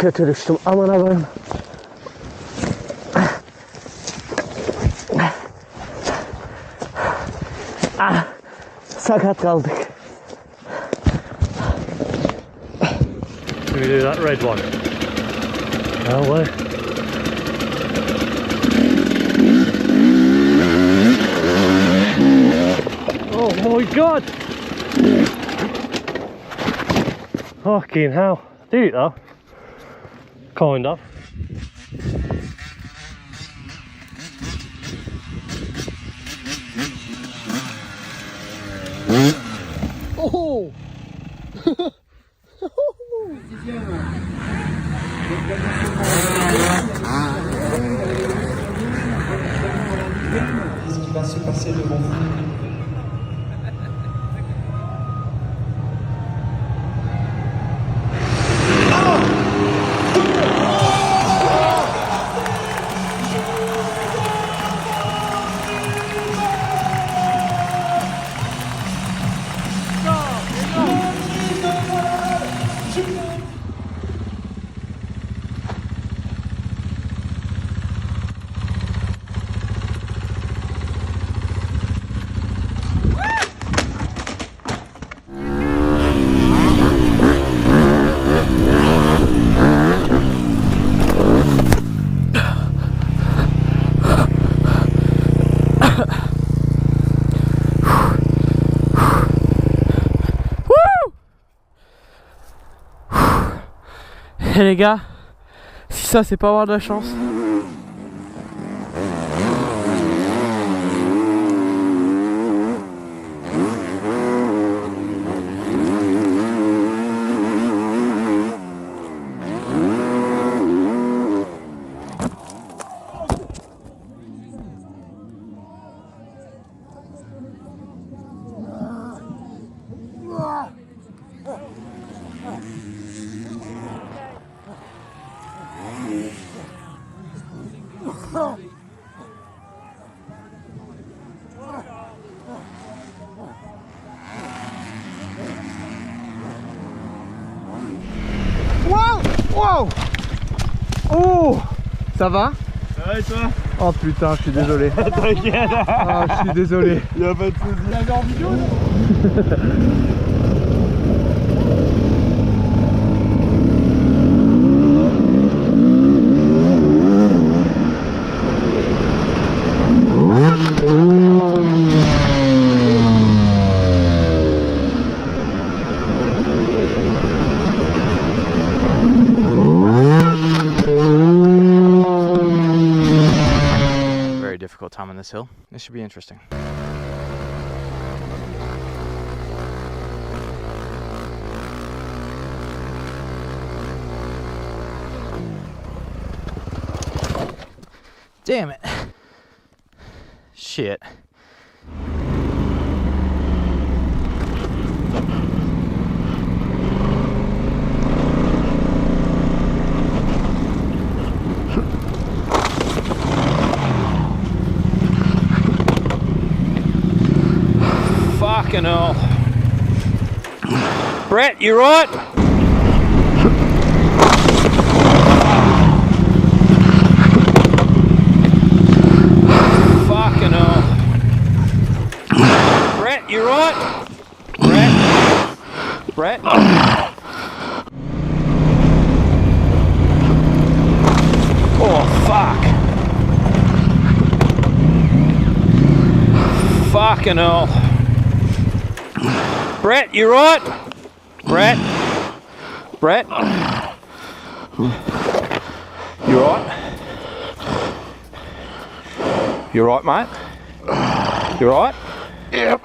kötü düştüm. Aman Allah'ım. Ah, sakat kaldık. Can we do that red one? No way. Oh my god! Fucking hell. Did it though? Kind of. Oh! Qu'est-ce qui va se passer devant vous? Et les gars, si ça c'est pas avoir de la chance. Wow! Oh! Ça va? Ça va et toi? Oh putain, je suis désolé. T'inquiète. Ah, je suis désolé. Y'a pas de soucis. Vous l'avez en vidéo, non? Difficult time on this hill. This should be interesting. Damn it. Shit. Fucking hell. Brett, you right? Fucking hell. Brett, you right? Brett? Brett? Oh, fuck. Fucking hell. Brett, you right? Brett? Brett? You right? You right, mate? You right? Yep.